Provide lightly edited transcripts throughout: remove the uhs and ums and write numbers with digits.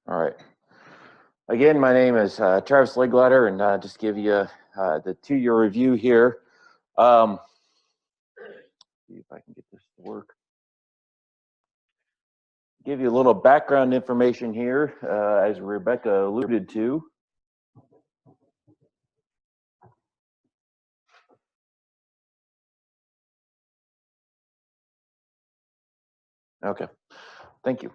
All right. Again, my name is Travis Legletter, and just give you the 2-year review here. See if I can get this to work. Give you a little background information here, as Rebecca alluded to. Okay, thank you.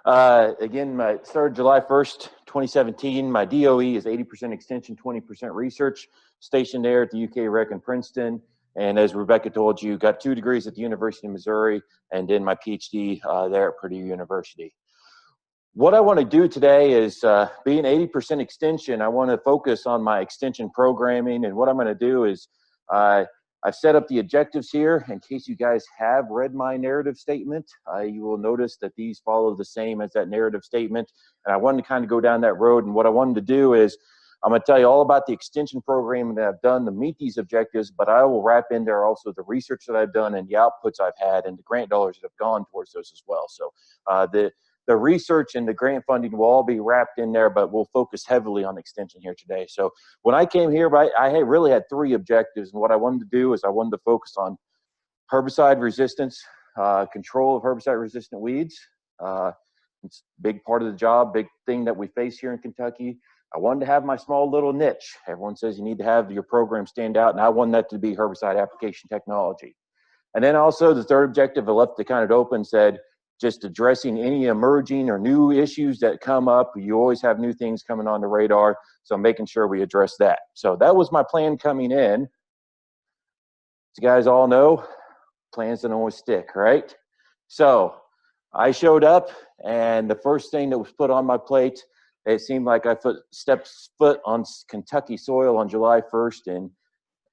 Again, I started July 1st, 2017. My DOE is 80% extension, 20% research, stationed there at the UK Rec in Princeton. And as Rebecca told you, got 2 degrees at the University of Missouri and then my PhD there at Purdue University. What I want to do today is, being 80% extension, I want to focus on my extension programming. And what I'm going to do is, I've set up the objectives here. In case you guys have read my narrative statement, you will notice that these follow the same as that narrative statement. And I wanted to kind of go down that road. And what I wanted to do is, I'm going to tell you all about the extension program that I've done to meet these objectives, but I will wrap in there also the research that I've done and the outputs I've had and the grant dollars that have gone towards those as well. So the research and the grant funding will all be wrapped in there, but we'll focus heavily on extension here today. So when I came here, I really had 3 objectives. And what I wanted to do is I wanted to focus on herbicide resistance, control of herbicide resistant weeds. It's a big part of the job, big thing that we face here in Kentucky. I wanted to have my small little niche. Everyone says you need to have your program stand out, and I wanted that to be herbicide application technology. And then also the 3rd objective, I left it kind of open, said, just addressing any emerging or new issues that come up. You always have new things coming on the radar, so making sure we address that. So that was my plan coming in. As you guys all know, plans don't always stick, right? So I showed up, and the first thing that was put on my plate, it seemed like I stepped foot on Kentucky soil on July 1st, and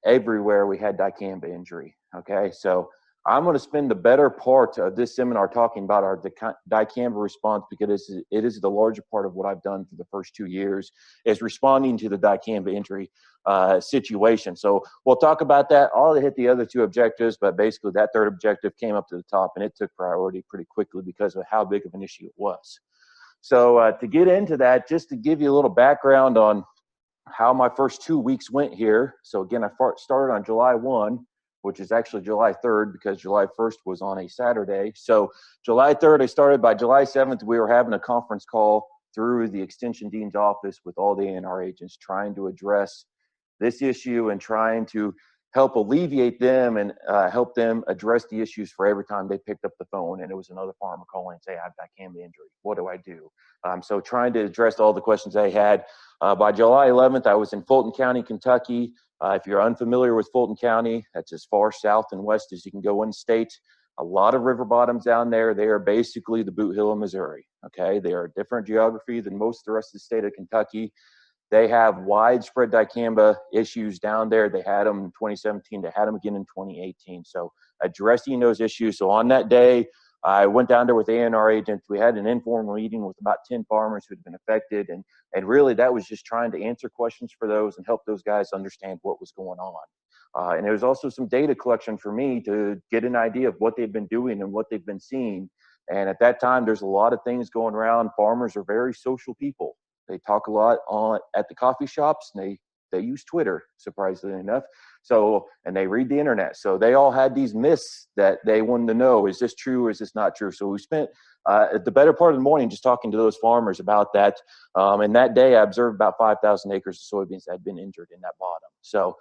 everywhere we had dicamba injury, okay? So I'm going to spend the better part of this seminar talking about our dicamba response, because it is the larger part of what I've done for the first 2 years, is responding to the dicamba injury situation. So we'll talk about that. I'll hit the other 2 objectives, but basically that 3rd objective came up to the top, and it took priority pretty quickly because of how big of an issue it was. So to get into that, just to give you a little background on how my first 2 weeks went here. So again, I started on July 1, which is actually July 3rd, because July 1st was on a Saturday. So July 3rd, I started. By July 7th, we were having a conference call through the Extension Dean's office with all the ANR agents, trying to address this issue and trying to help alleviate them and help them address the issues for every time they picked up the phone and it was another farmer calling and say, I have dicamba injury. What do I do? So trying to address all the questions they had. By July 11th, I was in Fulton County, Kentucky. If you're unfamiliar with Fulton County, that's as far south and west as you can go in state. A lot of river bottoms down there. They are basically the Boot Hill of Missouri, okay? They are a different geography than most of the rest of the state of Kentucky. They have widespread dicamba issues down there. They had them in 2017. They had them again in 2018. So addressing those issues. So on that day, I went down there with ANR agents. We had an informal meeting with about 10 farmers who had been affected. And really that was just trying to answer questions for those and help those guys understand what was going on. And there was also some data collection for me to get an idea of what they've been doing and what they've been seeing. And at that time, there's a lot of things going around. Farmers are very social people. They talk a lot at the coffee shops, and they use Twitter, surprisingly enough. So, and they read the internet. So they all had these myths that they wanted to know, is this true or is this not true? So we spent the better part of the morning just talking to those farmers about that. And that day I observed about 5,000 acres of soybeans that had been injured in that bottom. So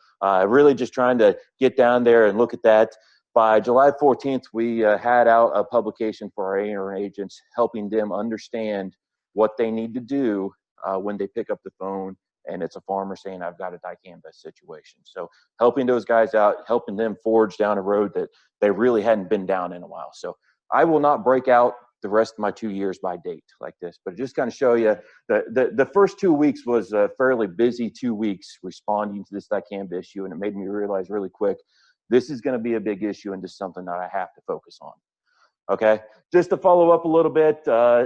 really just trying to get down there and look at that. By July 14th, we had out a publication for our ANR agents, helping them understand what they need to do when they pick up the phone and it's a farmer saying, I've got a dicamba situation. So helping those guys out, helping them forge down a road that they really hadn't been down in a while. So I will not break out the rest of my 2 years by date like this, but just kind of show you the first 2 weeks was a fairly busy 2 weeks responding to this dicamba issue. And it made me realize really quick, this is going to be a big issue and just something that I have to focus on. Okay, just to follow up a little bit,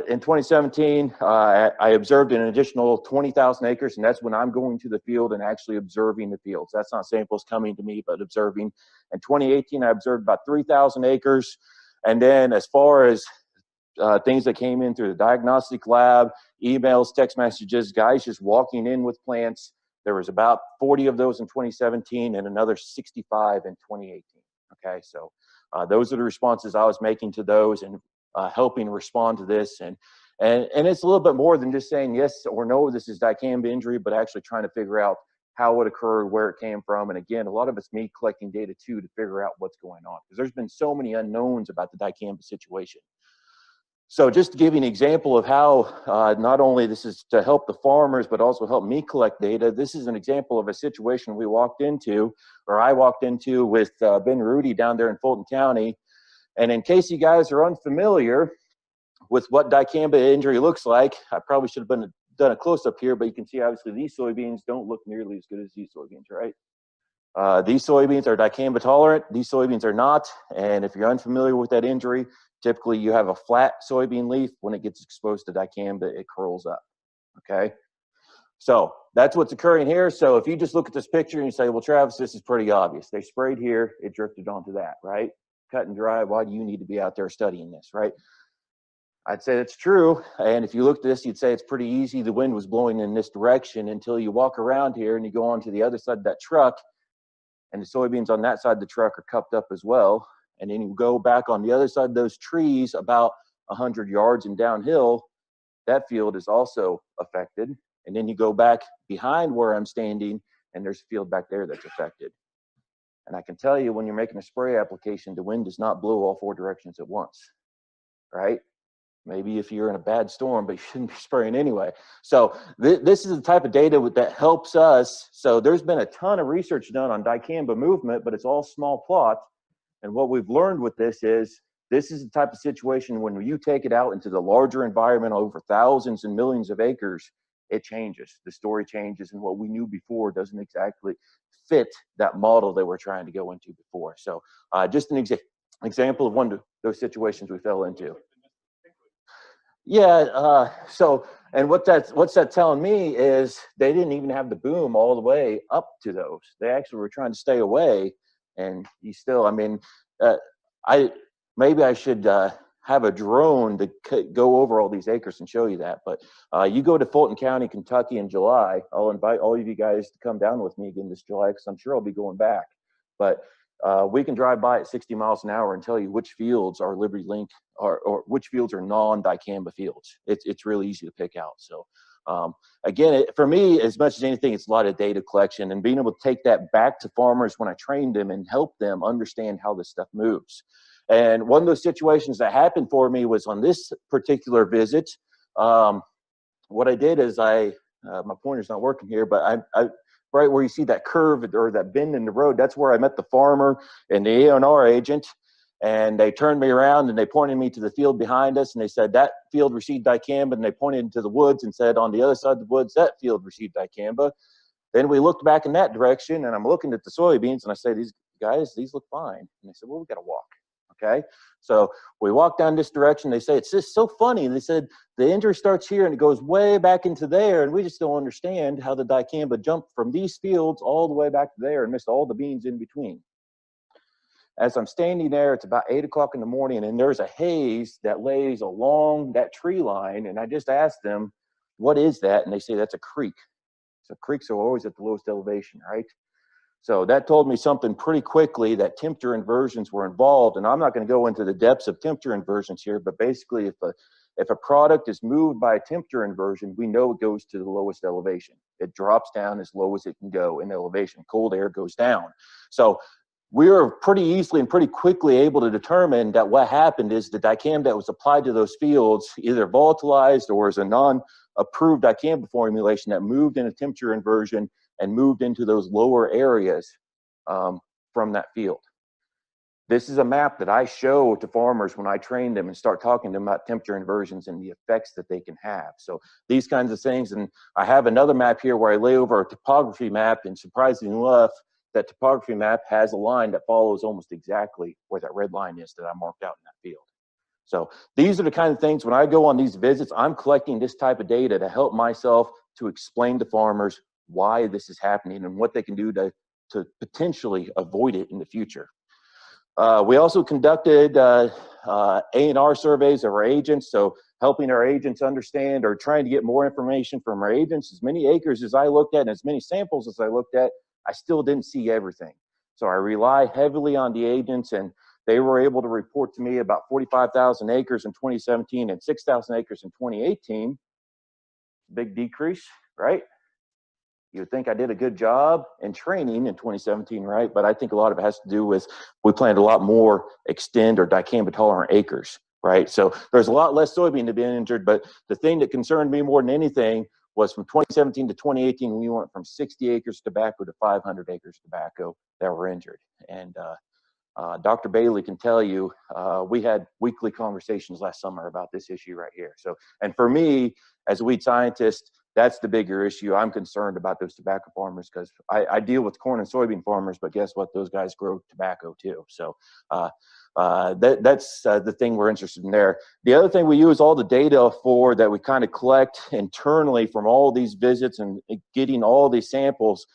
in 2017, I observed an additional 20,000 acres, and that's when I'm going to the field and actually observing the fields. That's not samples coming to me, but observing. In 2018, I observed about 3,000 acres. And then as far as things that came in through the diagnostic lab, emails, text messages, guys just walking in with plants. There was about 40 of those in 2017 and another 65 in 2018. Okay, so those are the responses I was making to those and helping respond to this. And it's a little bit more than just saying yes or no, this is dicamba injury, but actually trying to figure out how it occurred, where it came from. And again, a lot of it's me collecting data too to figure out what's going on, because there's been so many unknowns about the dicamba situation. So just to give you an example of how not only this is to help the farmers, but also help me collect data, this is an example of a situation we walked into, or I walked into with Ben Rudy down there in Fulton County. And in case you guys are unfamiliar with what dicamba injury looks like, I probably should have done a close-up here, but you can see obviously these soybeans don't look nearly as good as these soybeans, right? These soybeans are dicamba tolerant, these soybeans are not. And if you're unfamiliar with that injury, typically you have a flat soybean leaf. When it gets exposed to dicamba, it curls up, okay? So that's what's occurring here. So if you just look at this picture and you say, well, Travis, this is pretty obvious. They sprayed here, it drifted onto that, right? Cut and dry, why do you need to be out there studying this, right? I'd say that's true. And if you looked at this, you'd say it's pretty easy. The wind was blowing in this direction until you walk around here and you go on to the other side of that truck, and the soybeans on that side of the truck are cupped up as well. And then you go back on the other side of those trees about 100 yards and downhill, that field is also affected. And then you go back behind where I'm standing, and there's a field back there that's affected. And I can tell you, when you're making a spray application, the wind does not blow all four directions at once, right? Maybe if you're in a bad storm, but you shouldn't be spraying anyway. So this is the type of data that helps us. So there's been a ton of research done on dicamba movement, but it's all small plot. And what we've learned with this is the type of situation when you take it out into the larger environment over thousands and millions of acres, it changes. The story changes, and what we knew before doesn't exactly fit that model that we're trying to go into before. So just an example of one of those situations we fell into. Yeah, so, and what's that telling me is they didn't even have the boom all the way up to those. They actually were trying to stay away, and you still, I mean, maybe I should have a drone to go over all these acres and show you that. But you go to Fulton County, Kentucky in July. I'll invite all of you guys to come down with me again this July, because I'm sure I'll be going back. But we can drive by at 60 miles an hour and tell you which fields are Liberty Link or which fields are non-dicamba fields. It's really easy to pick out. So again, for me, as much as anything, it's a lot of data collection and being able to take that back to farmers when I trained them and help them understand how this stuff moves. And one of those situations that happened for me was on this particular visit. What I did is my pointer's not working here, but I right where you see that curve or that bend in the road, that's where I met the farmer and the A&R agent. And they turned me around and they pointed me to the field behind us, and they said that field received dicamba, and they pointed into the woods and said on the other side of the woods that field received dicamba. Then we looked back in that direction, and I'm looking at the soybeans, and I say, these guys, these look fine. And they said, well, we got to walk. Okay, so we walked down this direction. They say it's just so funny. And they said the injury starts here and it goes way back into there, and we just don't understand how the dicamba jumped from these fields all the way back to there and missed all the beans in between. As I'm standing there, it's about 8 o'clock in the morning, and there's a haze that lays along that tree line. And I just asked them, what is that? And they say that's a creek. So creeks are always at the lowest elevation, right? So that told me something pretty quickly, that temperature inversions were involved. And I'm not going to go into the depths of temperature inversions here, but basically if a product is moved by a temperature inversion, we know it goes to the lowest elevation. It drops down as low as it can go in elevation. Cold air goes down. So we were pretty easily and pretty quickly able to determine that what happened is the dicamba that was applied to those fields either volatilized or is a non-approved dicamba formulation that moved in a temperature inversion and moved into those lower areas from that field. This is a map that I show to farmers when I train them and start talking to them about temperature inversions and the effects that they can have. So these kinds of things, and I have another map here where I lay over a topography map, and surprisingly enough, that topography map has a line that follows almost exactly where that red line is that I marked out in that field. So these are the kind of things, when I go on these visits, I'm collecting this type of data to help myself to explain to farmers why this is happening and what they can do to potentially avoid it in the future. We also conducted A&R surveys of our agents, so helping our agents understand or trying to get more information from our agents. As many acres as I looked at and as many samples as I looked at, I still didn't see everything. So I rely heavily on the agents, and they were able to report to me about 45,000 acres in 2017 and 6,000 acres in 2018. Big decrease, right? You would think I did a good job in training in 2017, right? But I think a lot of it has to do with we planted a lot more extend or dicamba tolerant acres, right? So there's a lot less soybean to be injured, but the thing that concerned me more than anything was from 2017 to 2018, we went from 60 acres tobacco to 500 acres tobacco that were injured. And Dr. Bailey can tell you, we had weekly conversations last summer about this issue right here. So, and for me, as a weed scientist, that's the bigger issue. I'm concerned about those tobacco farmers because I deal with corn and soybean farmers, but guess what? Those guys grow tobacco too. So that's the thing we're interested in there. The other thing we use all the data for that we kind of collect internally from all these visits and getting all these samples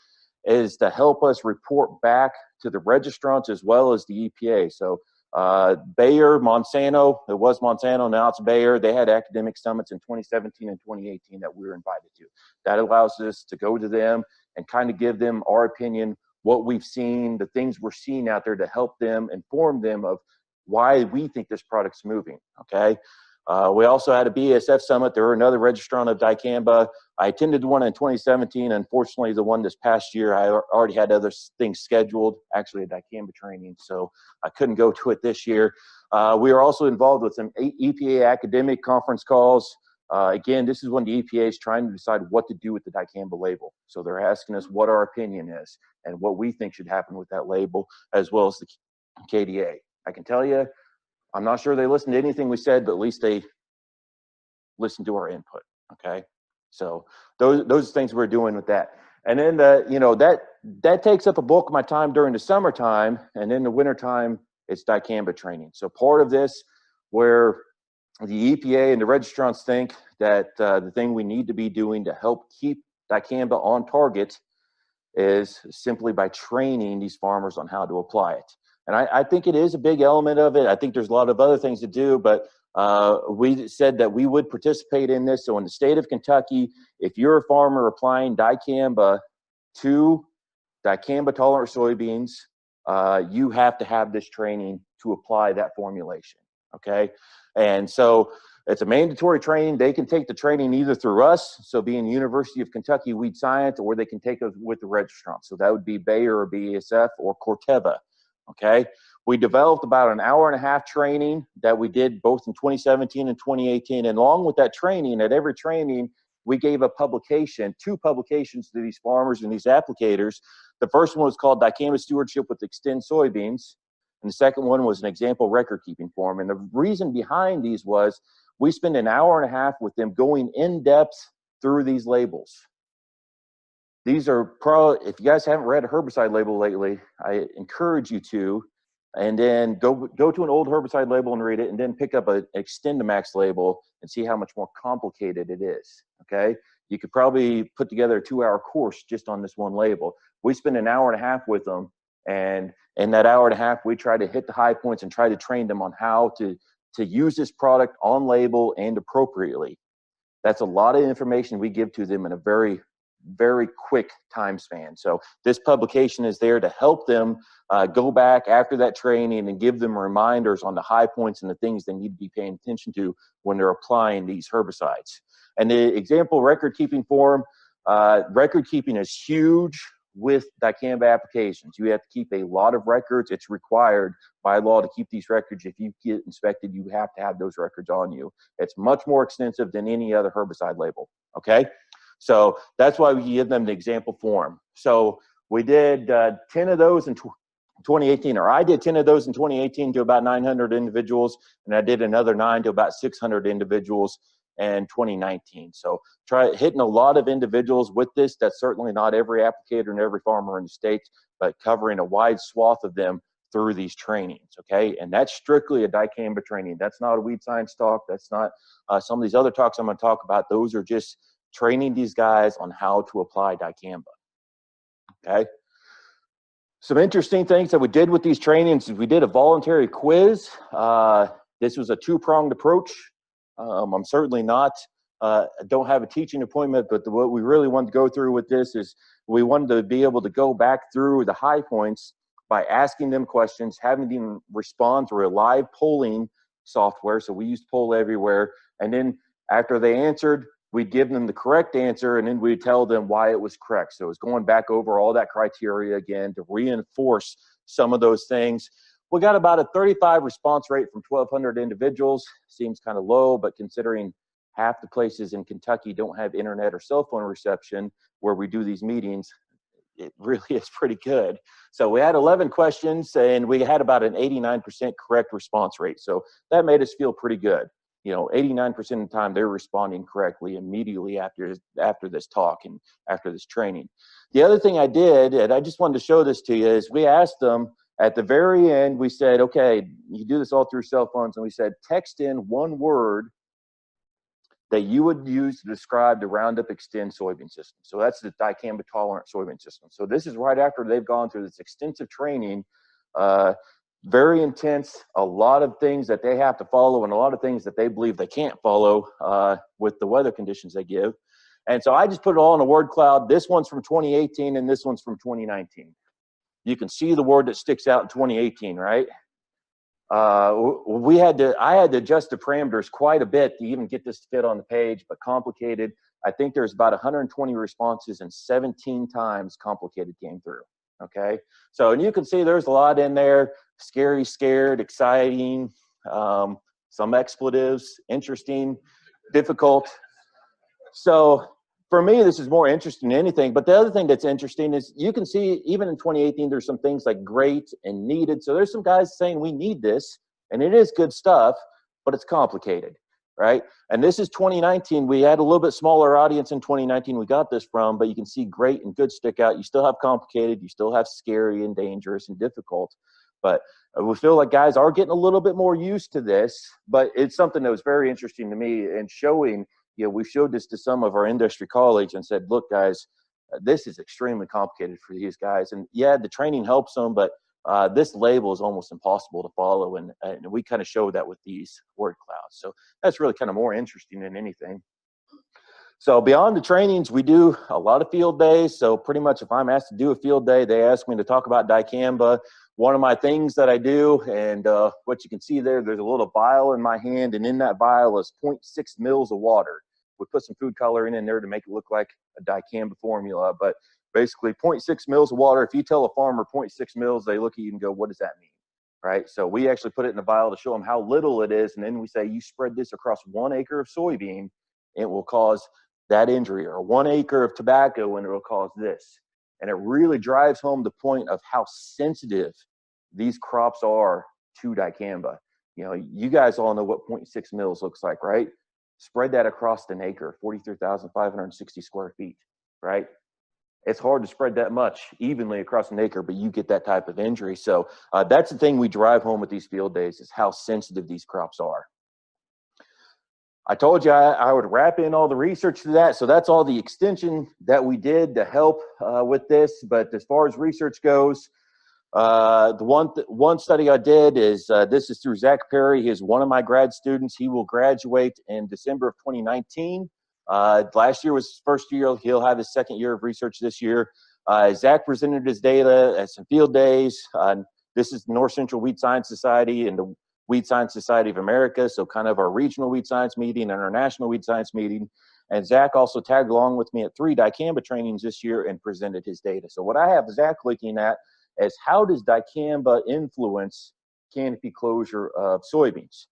is to help us report back to the registrants as well as the EPA. So Bayer, Monsanto, it was Monsanto, now it's Bayer. They had academic summits in 2017 and 2018 that we were invited to. That allows us to go to them and kind of give them our opinion, what we've seen, the things we're seeing out there to help them, inform them of why we think this product's moving, okay? We also had a BASF summit. There were another registrant of dicamba. I attended one in 2017. Unfortunately, the one this past year, I already had other things scheduled, actually a dicamba training, so I couldn't go to it this year. We are also involved with some EPA academic conference calls. Again, this is when the EPA is trying to decide what to do with the dicamba label. So they're asking us what our opinion is and what we think should happen with that label, as well as the KDA. I can tell you, I'm not sure they listened to anything we said, but at least they listened to our input, okay? So those things we're doing with that. And then, that takes up a bulk of my time during the summertime, and in the wintertime, it's dicamba training. So part of this, where the EPA and the registrants think that the thing we need to be doing to help keep dicamba on target is simply by training these farmers on how to apply it. And I think it is a big element of it. I think there's a lot of other things to do, but we said that we would participate in this. So in the state of Kentucky, if you're a farmer applying dicamba to dicamba tolerant soybeans, you have to have this training to apply that formulation, okay? And so it's a mandatory training. They can take the training either through us, so being University of Kentucky Weed Science, or they can take it with the registrant. So that would be Bayer or BASF or Corteva. Okay, we developed about an hour-and-a-half training that we did both in 2017 and 2018. And along with that training, at every training, we gave a publication, 2 publications to these farmers and these applicators. The first one was called Dicamba Stewardship with Extend Soybeans. And the second one was an example record-keeping form. And the reason behind these was we spent an hour-and-a-half with them going in-depth through these labels. These are probably, if you guys haven't read a herbicide label lately, I encourage you to, and then go to an old herbicide label and read it, and then pick up an Extendamax label and see how much more complicated it is, okay? You could probably put together a 2-hour course just on this one label. We spent an hour-and-a-half with them, and in that hour-and-a-half, we try to hit the high points and try to train them on how to use this product on label and appropriately. That's a lot of information we give to them in a very, very quick time span. So this publication is there to help them go back after that training and give them reminders on the high points and the things they need to be paying attention to when they're applying these herbicides. And the example record-keeping form, record-keeping is huge with dicamba applications. You have to keep a lot of records. It's required by law to keep these records. If you get inspected, you have to have those records on you. It's much more extensive than any other herbicide label, okay? So that's why we give them the example form. So we did 10 of those in 2018, or I did 10 of those in 2018 to about 900 individuals, and I did another 9 to about 600 individuals in 2019. So try hitting a lot of individuals with this. That's certainly not every applicator and every farmer in the state, but covering a wide swath of them through these trainings, okay? And that's strictly a dicamba training. That's not a weed science talk. That's not some of these other talks I'm going to talk about. Those are just training these guys on how to apply dicamba, okay? Some interesting things that we did with these trainings is we did a voluntary quiz. This was a two-pronged approach. I'm certainly not, don't have a teaching appointment, but what we really wanted to go through with this is we wanted to be able to go back through the high points by asking them questions, having them respond through a live polling software. So we used Poll Everywhere. And then after they answered, we'd give them the correct answer, and then we'd tell them why it was correct. So it was going back over all that criteria again to reinforce some of those things. We got about a 35 response rate from 1,200 individuals. Seems kind of low, but considering half the places in Kentucky don't have internet or cell phone reception where we do these meetings, it really is pretty good. So we had 11 questions, and we had about an 89% correct response rate. So that made us feel pretty good. You know, 89% of the time they're responding correctly immediately after this talk and after this training. The other thing I did, and I just wanted to show this to you, is we asked them at the very end, we said, okay, you do this all through cell phones, and we said, text in one word that you would use to describe the Roundup Extend soybean system. So that's the dicamba tolerant soybean system. So this is right after they've gone through this extensive training, very intense, a lot of things that they have to follow and a lot of things that they believe they can't follow with the weather conditions they give. And so I just put it all in a word cloud. This one's from 2018 and this one's from 2019. You can see the word that sticks out in 2018, right? I had to adjust the parameters quite a bit to even get this to fit on the page, but complicated. I think there's about 120 responses and 17 times complicated came through. Okay, so and you can see there's a lot in there: scary, scared, exciting, some expletives, interesting, difficult. So for me, this is more interesting than anything. But the other thing that's interesting is you can see even in 2018, there's some things like great and needed. So there's some guys saying we need this, and it is good stuff, but it's complicated, right? And this is 2019. We had a little bit smaller audience in 2019 we got this from, but you can see great and good stick out. You still have complicated, you still have scary and dangerous and difficult. But we feel like guys are getting a little bit more used to this, but it's something that was very interesting to me and showing. You know, we showed this to some of our industry colleagues and said, look, guys, this is extremely complicated for these guys. And yeah, the training helps them, but this label is almost impossible to follow. And we kind of showed that with these word clouds. So that's really kind of more interesting than anything. So beyond the trainings, we do a lot of field days. So pretty much if I'm asked to do a field day, they ask me to talk about dicamba. One of my things that I do, and what you can see there, there's a little vial in my hand, and in that vial is 0.6 mils of water. We put some food coloring in there to make it look like a dicamba formula, but basically 0.6 mils of water. If you tell a farmer 0.6 mils, they look at you and go, what does that mean? Right? So we actually put it in a vial to show them how little it is, and then we say, you spread this across 1 acre of soybean, it will cause that injury, or 1 acre of tobacco, and it will cause this. And it really drives home the point of how sensitive these crops are to dicamba. You know, you guys all know what 0.6 mils looks like, right? Spread that across an acre, 43,560 square feet, right? It's hard to spread that much evenly across an acre, but you get that type of injury. So that's the thing we drive home with these field days, is how sensitive these crops are. I told you I would wrap in all the research to that. So that's all the extension that we did to help with this. But as far as research goes, the one study I did is, this is through Zach Perry. He is one of my grad students. He will graduate in December of 2019. Last year was his first year. He'll have his second year of research this year. Zach presented his data at some field days. This is the North Central Weed Science Society and the Weed Science Society of America, so kind of our regional weed science meeting and our national weed science meeting. And Zach also tagged along with me at 3 dicamba trainings this year and presented his data. So what I have Zach looking at is, how does dicamba influence canopy closure of soybeans?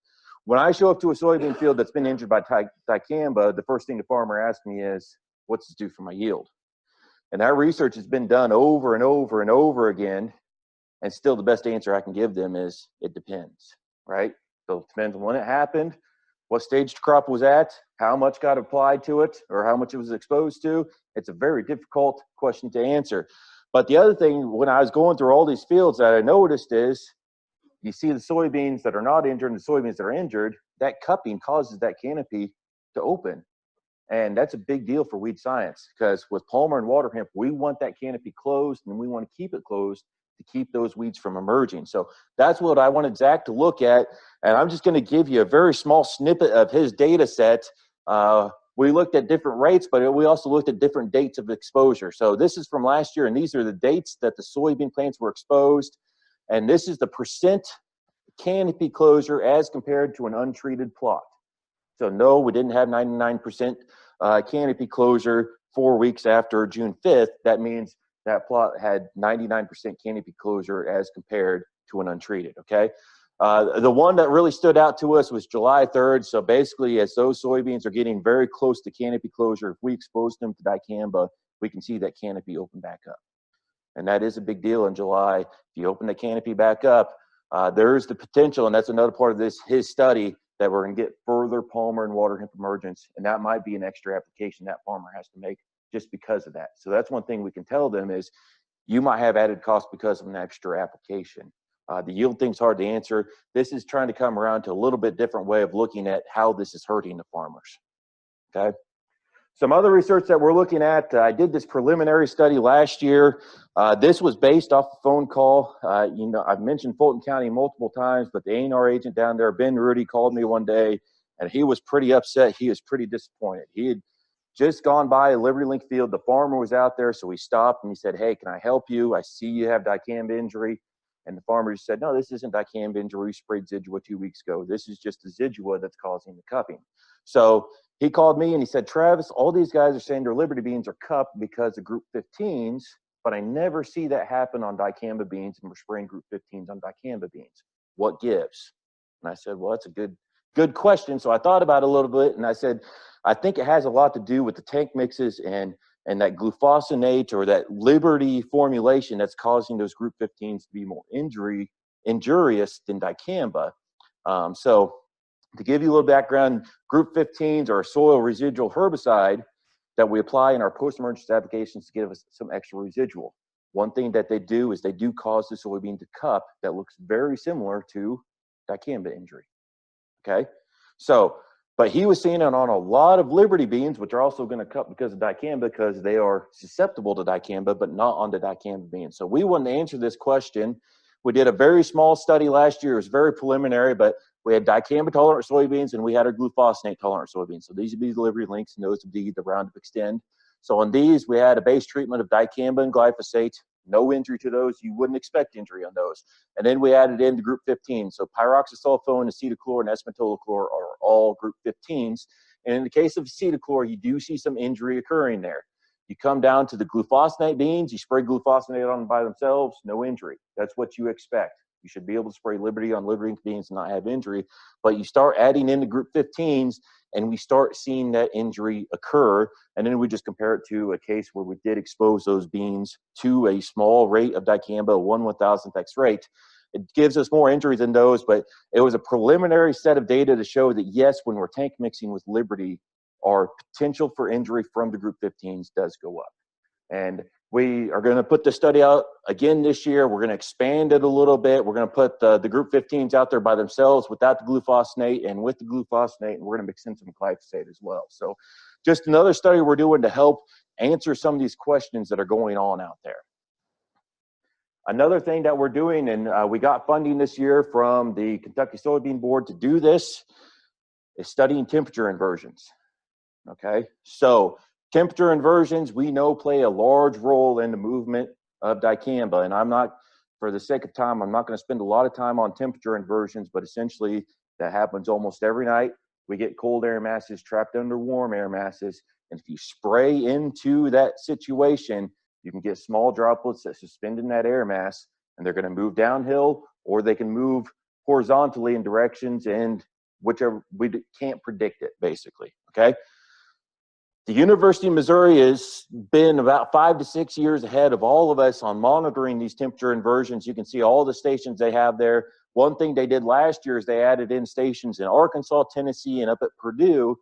When I show up to a soybean field that's been injured by dicamba, the first thing the farmer asks me is, what's this do for my yield? And that research has been done over and over and over again, and still the best answer I can give them is, it depends. Right? So it depends on when it happened, what stage the crop was at, how much got applied to it, or how much it was exposed to. It's a very difficult question to answer. But the other thing, when I was going through all these fields, that I noticed is, you see the soybeans that are not injured and the soybeans that are injured, that cupping causes that canopy to open. And that's a big deal for weed science, because with Palmer and Waterhemp, we want that canopy closed, and we want to keep it closed to keep those weeds from emerging. So that's what I wanted Zach to look at. And I'm just going to give you a very small snippet of his data set. We looked at different rates, but we also looked at different dates of exposure. So this is from last year, and these are the dates that the soybean plants were exposed. And this is the percent canopy closure as compared to an untreated plot. So no, we didn't have 99% canopy closure 4 weeks after June 5th. That means that plot had 99% canopy closure as compared to an untreated, okay? The one that really stood out to us was July 3rd. So basically, as those soybeans are getting very close to canopy closure, if we expose them to dicamba, we can see that canopy open back up. And that is a big deal in July. If you open the canopy back up, there's the potential, and that's another part of his study, that we're going to get further palmer and water hemp emergence, and that might be an extra application that farmer has to make just because of that. So that's one thing we can tell them is you might have added cost because of an extra application. The yield thing's hard to answer. This is trying to come around to a little bit different way of looking at how this is hurting the farmers, okay? Some other research that we're looking at, I did this preliminary study last year. This was based off a phone call. You know, I've mentioned Fulton County multiple times, but the A&R agent down there, Ben Rudy, called me one day, and he was pretty upset. He was pretty disappointed. He had just gone by a Liberty Link field. The farmer was out there, so we stopped, and he said, hey, can I help you? I see you have dicamba injury. And the farmer just said, no, this isn't dicamba injury. We sprayed Zidua 2 weeks ago. This is just the Zidua that's causing the cupping. So he called me and he said, Travis, all these guys are saying their Liberty beans are cupped because of group 15s, but I never see that happen on dicamba beans, and we're spraying group 15s on dicamba beans. What gives? And I said, well, that's a good question. So I thought about it a little bit, and I said, I think it has a lot to do with the tank mixes and that glufosinate or that Liberty formulation that's causing those group 15s to be more injurious than dicamba. So to give you a little background, group 15s are a soil residual herbicide that we apply in our post-emergence applications to give us some extra residual. One thing that they do is they do cause the soybean to cup that looks very similar to dicamba injury, okay? So, but he was seeing it on a lot of Liberty beans, which are also going to cup because of dicamba, because they are susceptible to dicamba, but not on the dicamba beans. So we wanted to answer this question. We did a very small study last year. It was very preliminary, but we had dicamba-tolerant soybeans, and we had our glufosinate-tolerant soybeans. So these would be the Liberty Links, and those would be the Roundup Extend. So on these, we had a base treatment of dicamba and glyphosate. No injury to those. You wouldn't expect injury on those. And then we added in the group 15. So pyroxasulfone, acetochlor, and S-metolachlor are all group 15s. And in the case of acetochlor, you do see some injury occurring there. You come down to the glufosinate beans, you spray glufosinate on them by themselves, no injury. That's what you expect. You should be able to spray Liberty on Liberty beans and not have injury. But you start adding in the group 15s, and we start seeing that injury occur. And then we just compare it to a case where we did expose those beans to a small rate of dicamba, 1/1000th X rate. It gives us more injuries than those, but it was a preliminary set of data to show that, yes, when we're tank mixing with Liberty, our potential for injury from the group 15s does go up. And we are going to put the study out again this year. We're going to expand it a little bit. We're going to put the group 15s out there by themselves without the glufosinate and with the glufosinate, and we're going to mix in some glyphosate as well. So just another study we're doing to help answer some of these questions that are going on out there. Another thing that we're doing, and we got funding this year from the Kentucky Soybean Board to do this, is studying temperature inversions. Okay, so temperature inversions, we know, play a large role in the movement of dicamba. And I'm not, for the sake of time, I'm not going to spend a lot of time on temperature inversions, but essentially that happens almost every night. We get cold air masses trapped under warm air masses. And if you spray into that situation, you can get small droplets that suspend in that air mass, and they're going to move downhill, or they can move horizontally in directions, and whichever, we can't predict it, basically, okay? The University of Missouri has been about 5 to 6 years ahead of all of us on monitoring these temperature inversions. You can see all the stations they have there. One thing they did last year is they added in stations in Arkansas, Tennessee, and up at Purdue.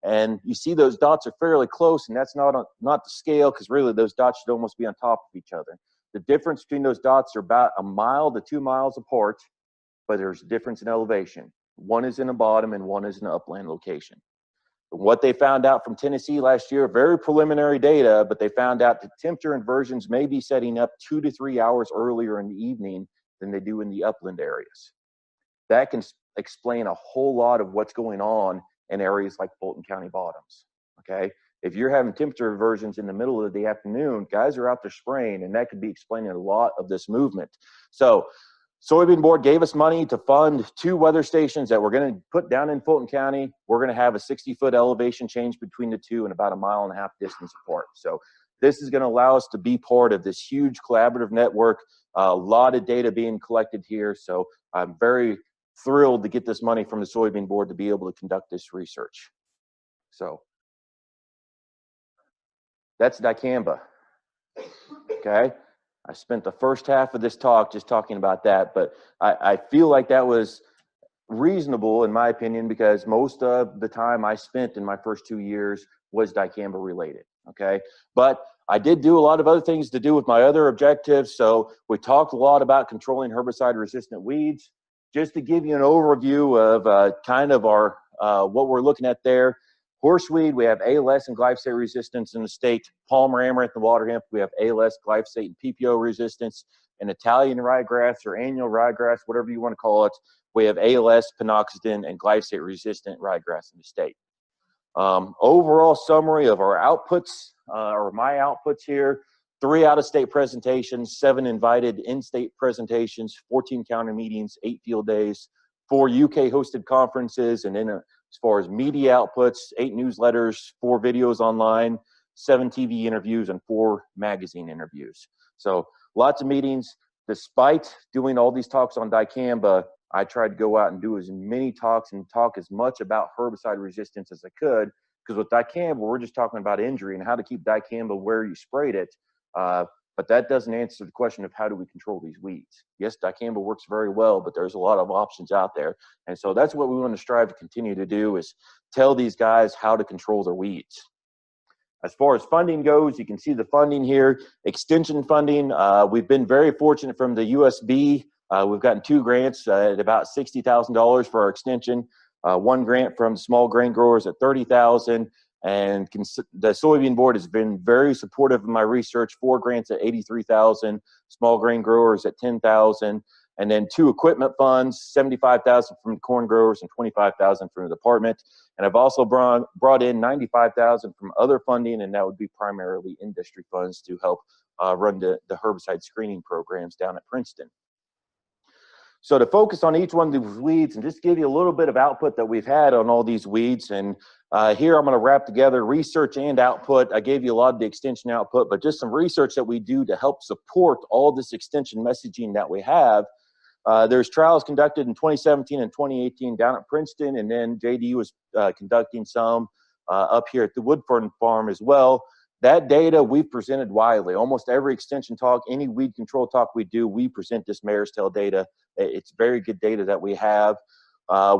And you see those dots are fairly close, and that's not the scale, because really those dots should almost be on top of each other. The difference between those dots are about 1 mile to 2 miles apart, but there's a difference in elevation. One is in a bottom and one is in an upland location. What they found out from Tennessee last year, very preliminary data, but they found out that temperature inversions may be setting up 2 to 3 hours earlier in the evening than they do in the upland areas. That can explain a whole lot of what's going on in areas like Fulton County bottoms, okay? If you're having temperature inversions in the middle of the afternoon, guys are out there spraying, and that could be explaining a lot of this movement. So soybean board gave us money to fund 2 weather stations that we're going to put down in Fulton County. We're going to have a 60-foot elevation change between the 2 and about a 1.5 mile distance apart. So this is going to allow us to be part of this huge collaborative network. A lot of data being collected here. So I'm very thrilled to get this money from the soybean board to be able to conduct this research. So that's dicamba, okay? I spent the first half of this talk just talking about that, but I feel like that was reasonable in my opinion, because most of the time I spent in my first 2 years was dicamba related, okay? But I did do a lot of other things to do with my other objectives. So we talked a lot about controlling herbicide resistant weeds. Just to give you an overview of kind of our what we're looking at there. Horseweed, we have ALS and glyphosate resistance in the state. Palmer amaranth and waterhemp, we have ALS, glyphosate, and PPO resistance. And Italian ryegrass or annual ryegrass, whatever you want to call it, we have ALS, pinoxidin, and glyphosate resistant ryegrass in the state. Overall summary of our outputs, or my outputs here: 3 out-of-state presentations, 7 invited in-state presentations, 14 counter meetings, 8 field days, 4 UK-hosted conferences, and then as far as media outputs, 8 newsletters, 4 videos online, 7 TV interviews, and 4 magazine interviews. So lots of meetings. Despite doing all these talks on dicamba, I tried to go out and do as many talks and talk as much about herbicide resistance as I could, because with dicamba, we're just talking about injury and how to keep dicamba where you sprayed it. But that doesn't answer the question of how do we control these weeds. Yes, dicamba works very well, but there's a lot of options out there. And so that's what we want to strive to continue to do, is tell these guys how to control their weeds. As far as funding goes, you can see the funding here. Extension funding, we've been very fortunate from the USB. We've gotten 2 grants at about $60,000 for our extension. 1 grant from small grain growers at $30,000. And the soybean board has been very supportive of my research. 4 grants at $83,000, small grain growers at $10,000, and then 2 equipment funds, $75,000 from the corn growers and $25,000 from the department. And I've also brought in $95,000 from other funding, and that would be primarily industry funds to help run the herbicide screening programs down at Princeton. So to focus on each one of these weeds and just give you a little bit of output that we've had on all these weeds. And here I'm going to wrap together research and output. I gave you a lot of the extension output, but just some research that we do to help support all this extension messaging that we have. There's trials conducted in 2017 and 2018 down at Princeton, and then JD was conducting some up here at the Woodford Farm as well. That data we've presented widely. Almost every extension talk, any weed control talk we do, we present this mare's tail data. It's very good data that we have.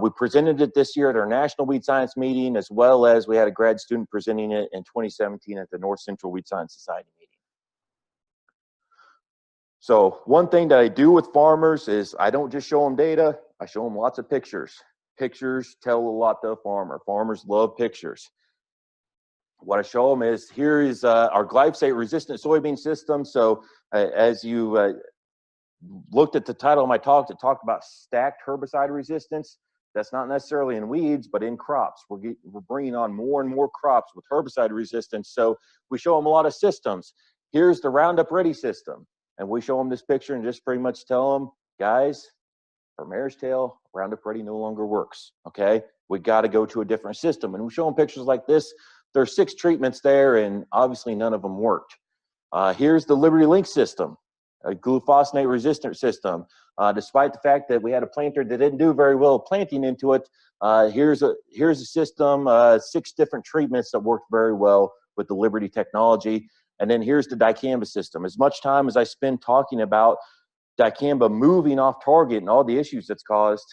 We presented it this year at our National Weed Science meeting, as well as we had a grad student presenting it in 2017 at the North Central Weed Science Society meeting. So one thing that I do with farmers is I don't just show them data, I show them lots of pictures. Pictures tell a lot to a farmer. Farmers love pictures. What I show them is, here is our glyphosate resistant soybean system. So as you looked at the title of my talk, it talked about stacked herbicide resistance. That's not necessarily in weeds, but in crops. We're bringing on more and more crops with herbicide resistance. So we show them a lot of systems. Here's the Roundup Ready system. And we show them this picture and just pretty much tell them, guys, for mare's tail, Roundup Ready no longer works, okay? We got to go to a different system. And we show them pictures like this. There's 6 treatments there, and obviously none of them worked. Here's the Liberty Link system, a glufosinate resistant system. Despite the fact that we had a planter that didn't do very well planting into it, here's a system, 6 different treatments that worked very well with the Liberty technology. And then here's the dicamba system. As much time as I spend talking about dicamba moving off target and all the issues it's caused,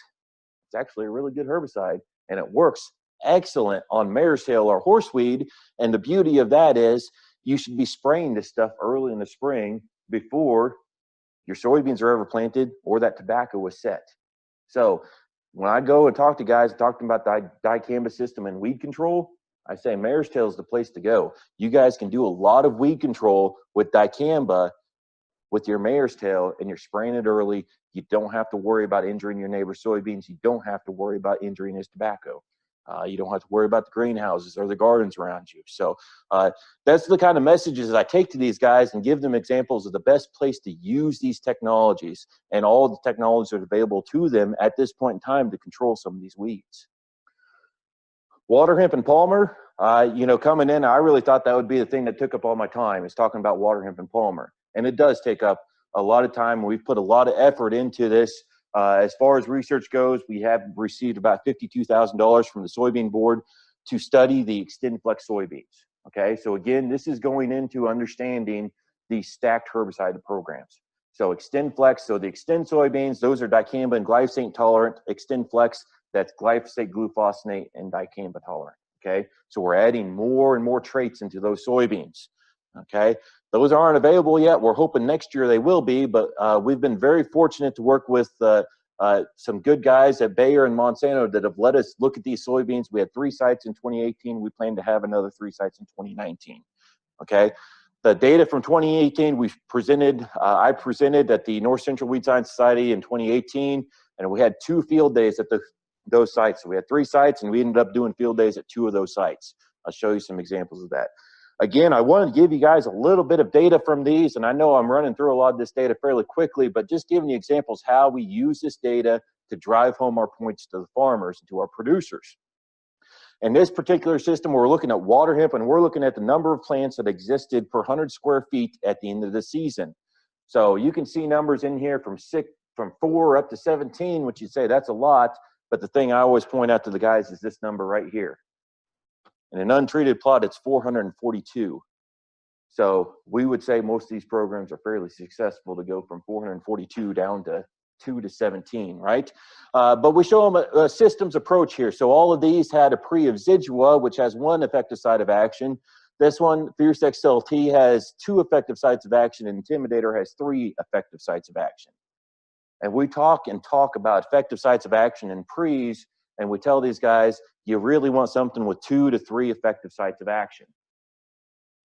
it's actually a really good herbicide, and it works excellent on mare's tail or horseweed. And the beauty of that is you should be spraying this stuff early in the spring before your soybeans are ever planted or that tobacco was set. So when I go and talk to guys, talking about the dicamba system and weed control, I say mare's tail is the place to go. You guys can do a lot of weed control with dicamba with your mare's tail, and you're spraying it early. You don't have to worry about injuring your neighbor's soybeans. You don't have to worry about injuring his tobacco. You don't have to worry about the greenhouses or the gardens around you. So that's the kind of messages I take to these guys and give them examples of the best place to use these technologies and all the technologies that are available to them at this point in time to control some of these weeds. Waterhemp and Palmer, you know, coming in, I really thought that would be the thing that took up all my time, is talking about Waterhemp and Palmer. And it does take up a lot of time. We've put a lot of effort into this. As far as research goes, we have received about $52,000 from the soybean board to study the XtendFlex soybeans. Okay, so again, this is going into understanding the stacked herbicide programs. So XtendFlex, so the Xtend soybeans, those are dicamba and glyphosate tolerant. XtendFlex, that's glyphosate, glufosinate, and dicamba tolerant. Okay, so we're adding more and more traits into those soybeans. Okay, those aren't available yet. We're hoping next year they will be, but we've been very fortunate to work with some good guys at Bayer and Monsanto that have let us look at these soybeans. We had 3 sites in 2018. We plan to have another 3 sites in 2019. Okay, the data from 2018 we presented. I presented at the North Central Weed Science Society in 2018, and we had 2 field days at those sites. So we had 3 sites, and we ended up doing field days at 2 of those sites. I'll show you some examples of that. Again, I wanted to give you guys a little bit of data from these, and I know I'm running through a lot of this data fairly quickly, but just giving you examples how we use this data to drive home our points to the farmers and to our producers. In this particular system, we're looking at Waterhemp, and we're looking at the number of plants that existed per 100 square feet at the end of the season. So you can see numbers in here from 4 up to 17, which you'd say that's a lot, but the thing I always point out to the guys is this number right here. In an untreated plot, it's 442. So we would say most of these programs are fairly successful to go from 442 down to 2 to 17, right? But we show them a systems approach here. So all of these had a pre of Zidua, which has 1 effective site of action. This one, Fierce XLT, has 2 effective sites of action, and Intimidator has 3 effective sites of action. And we talk about effective sites of action and pre's, and we tell these guys, you really want something with 2 to 3 effective sites of action.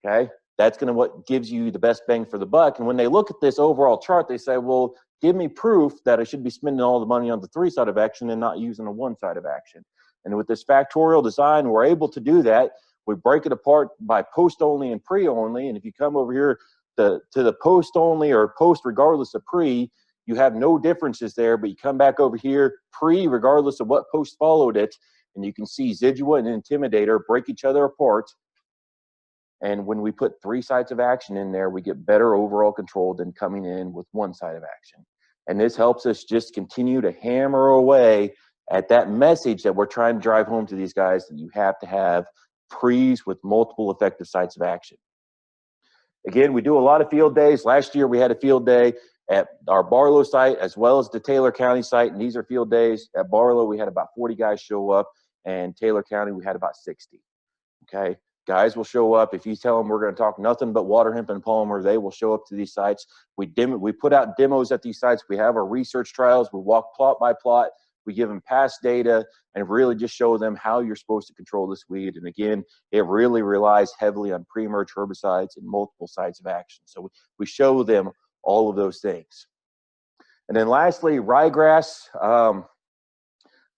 Okay, that's going to what gives you the best bang for the buck. And when they look at this overall chart, they say, well, give me proof that I should be spending all the money on the 3 side of action and not using a 1 side of action. And with this factorial design, we're able to do that. We break it apart by post only and pre only. And if you come over here to the post only or post regardless of pre, you have no differences there, but you come back over here, pre, regardless of what post followed it, and you can see Zidua and Intimidator break each other apart. And when we put 3 sites of action in there, we get better overall control than coming in with 1 side of action. And this helps us just continue to hammer away at that message that we're trying to drive home to these guys, that you have to have pre's with multiple effective sites of action. Again, we do a lot of field days. Last year we had a field day at our Barlow site as well as the Taylor County site, and these are field days. At Barlow, we had about 40 guys show up, and Taylor County, we had about 60. Okay, guys will show up. If you tell them we're going to talk nothing but Waterhemp and Palmer, they will show up to these sites. We put out demos at these sites. We have our research trials. We walk plot by plot. We give them past data and really just show them how you're supposed to control this weed. And again, it really relies heavily on pre-emerge herbicides and multiple sites of action. So we show them all of those things. And then lastly, ryegrass.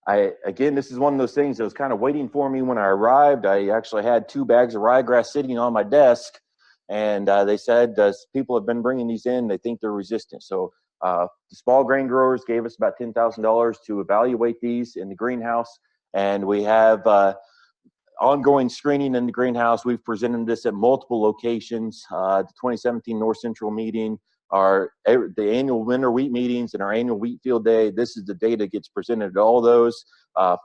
Again, this is one of those things that was kind of waiting for me when I arrived. I actually had 2 bags of ryegrass sitting on my desk, and they said, people have been bringing these in, they think they're resistant. So the small grain growers gave us about $10,000 to evaluate these in the greenhouse, and we have ongoing screening in the greenhouse. We've presented this at multiple locations, the 2017 North Central meeting, the annual winter wheat meetings, and our annual wheat field day. This is the data that gets presented at all those.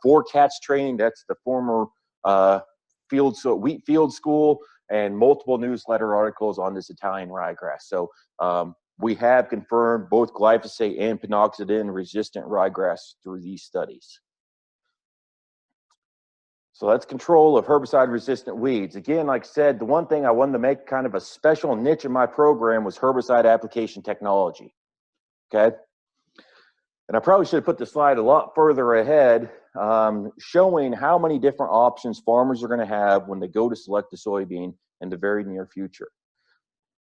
4 Cats training, that's the former wheat field school, and multiple newsletter articles on this Italian ryegrass. So we have confirmed both glyphosate and pinoxidin resistant ryegrass through these studies. So that's control of herbicide-resistant weeds. Again, like I said, the one thing I wanted to make kind of a special niche in my program was herbicide application technology, okay? And I probably should have put the slide a lot further ahead, showing how many different options farmers are going to have when they go to select the soybean in the very near future.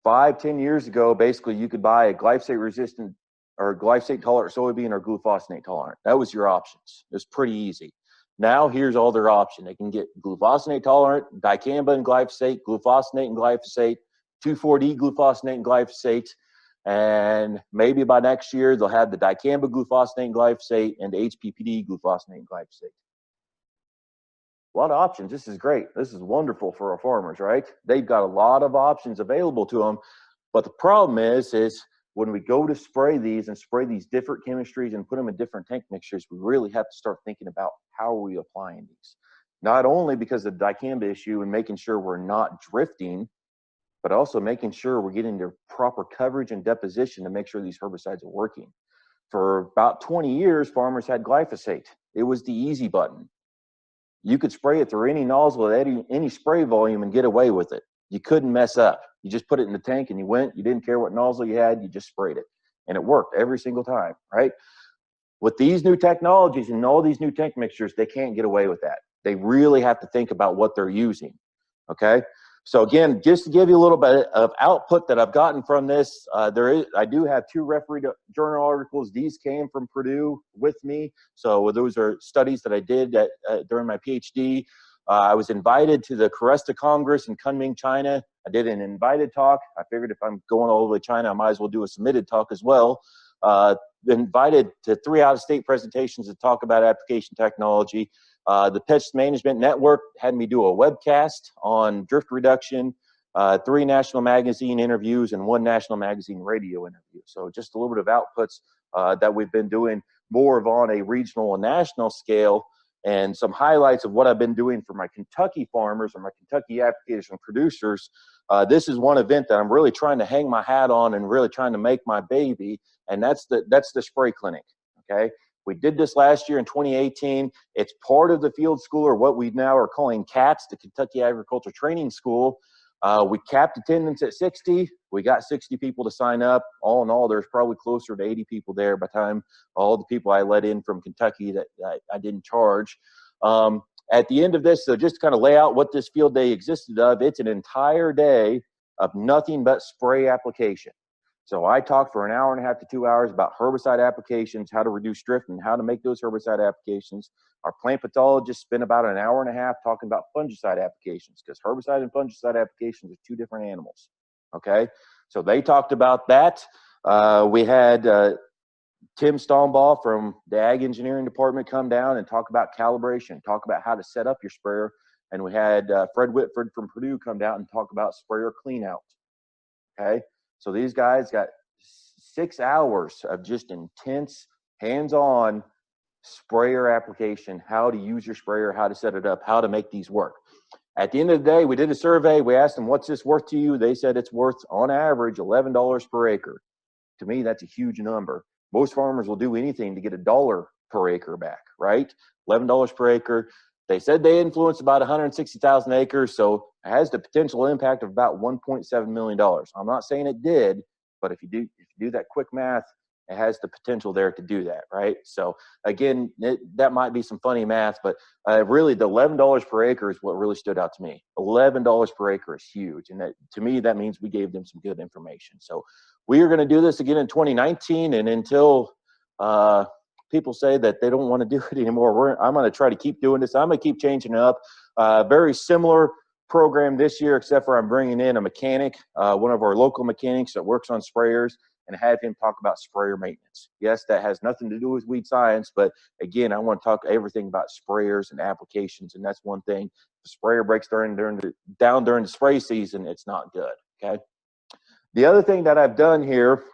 5-10 years ago, basically you could buy a glyphosate resistant or glyphosate tolerant soybean or glufosinate tolerant. That was your options. It was pretty easy. Now here's all their options. They can get glufosinate tolerant, dicamba and glyphosate, glufosinate and glyphosate, 2,4-D glufosinate and glyphosate, and maybe by next year they'll have the dicamba glufosinate and glyphosate and the HPPD glufosinate and glyphosate. A lot of options. This is great. This is wonderful for our farmers, right? They've got a lot of options available to them, but the problem is when we go to spray these different chemistries and put them in different tank mixtures, we really have to start thinking about how are we applying these. Not only because of the dicamba issue and making sure we're not drifting, but also making sure we're getting the proper coverage and deposition to make sure these herbicides are working. For about 20 years, farmers had glyphosate. It was the easy button. You could spray it through any nozzle at any spray volume and get away with it. You couldn't mess up. You just put it in the tank and you went. You didn't care what nozzle you had. You just sprayed it. And it worked every single time, right? With these new technologies and all these new tank mixtures, they can't get away with that. They really have to think about what they're using, okay? So again, just to give you a little bit of output that I've gotten from this, I do have 2 refereed journal articles. These came from Purdue with me. So those are studies that I did during my PhD. I was invited to the Caresta Congress in Kunming, China. I did an invited talk. I figured if I'm going all the way to China, I might as well do a submitted talk as well. Invited to 3 out-of-state presentations to talk about application technology. The Pest Management Network had me do a webcast on drift reduction, 3 national magazine interviews, and 1 national magazine radio interview. So just a little bit of outputs that we've been doing more of on a regional and national scale, and some highlights of what I've been doing for my Kentucky farmers or my Kentucky application producers. This is one event that I'm really trying to hang my hat on and really trying to make my baby, and that's the spray clinic, okay? We did this last year in 2018. It's part of the field school, or what we now are calling CATS, the Kentucky Agriculture Training School. We capped attendance at 60. We got 60 people to sign up. All in all, there's probably closer to 80 people there by the time all the people I let in from Kentucky that I didn't charge. At the end of this, so just to kind of lay out what this field day existed of, it's an entire day of nothing but spray application. So I talked for an hour and a half to 2 hours about herbicide applications, how to reduce drift, and how to make those herbicide applications. Our plant pathologists spent about an hour and a half talking about fungicide applications, because herbicide and fungicide applications are 2 different animals, okay? So they talked about that. We had Tim Stombaugh from the Ag Engineering Department come down and talk about calibration, talk about how to set up your sprayer. And we had Fred Whitford from Purdue come down and talk about sprayer clean out, okay? So these guys got 6 hours of just intense, hands-on sprayer application, how to use your sprayer, how to set it up, how to make these work. At the end of the day, we did a survey. We asked them, what's this worth to you? They said it's worth, on average, $11 per acre. To me, that's a huge number. Most farmers will do anything to get $1 per acre back, right? $11 per acre. They said they influenced about 160,000 acres, so it has the potential impact of about $1.7 million. I'm not saying it did, but if you do that quick math, it has the potential there to do that, right? So again, that might be some funny math, but really the $11 per acre is what really stood out to me. $11 per acre is huge, and that, to me, that means we gave them some good information. So we are going to do this again in 2019, and until people say that they don't want to do it anymore, I'm going to try to keep doing this. I'm going to keep changing it up. Very similar program this year, except for I'm bringing in a mechanic, one of our local mechanics that works on sprayers, and have him talk about sprayer maintenance. Yes, that has nothing to do with weed science, but again, I want to talk everything about sprayers and applications, and that's one thing. If the sprayer breaks down during the spray season, it's not good, okay? The other thing that I've done here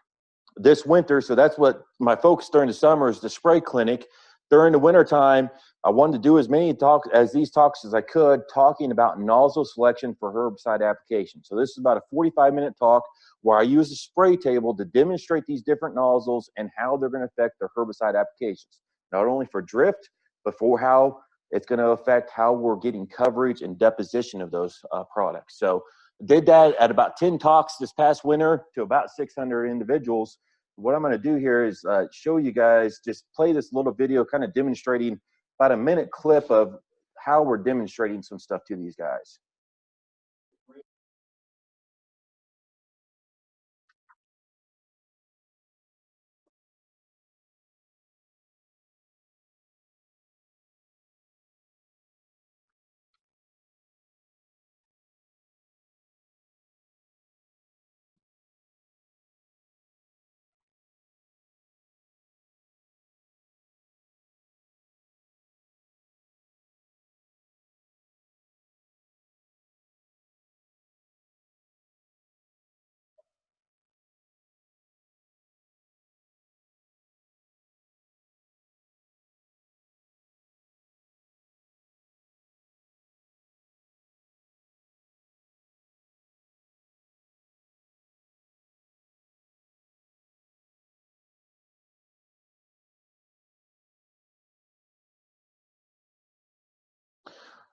this winter, so that's what my focus during the summer is, the spray clinic. During the winter time, I wanted to do as many talks as I could, talking about nozzle selection for herbicide application. So this is about a 45-minute talk where I use a spray table to demonstrate these different nozzles and how they're going to affect their herbicide applications, not only for drift, but for how it's going to affect how we're getting coverage and deposition of those products. So did that at about 10 talks this past winter to about 600 individuals. What I'm going to do here is show you guys, just play this little video kind of demonstrating about a minute clip of how we're demonstrating some stuff to these guys.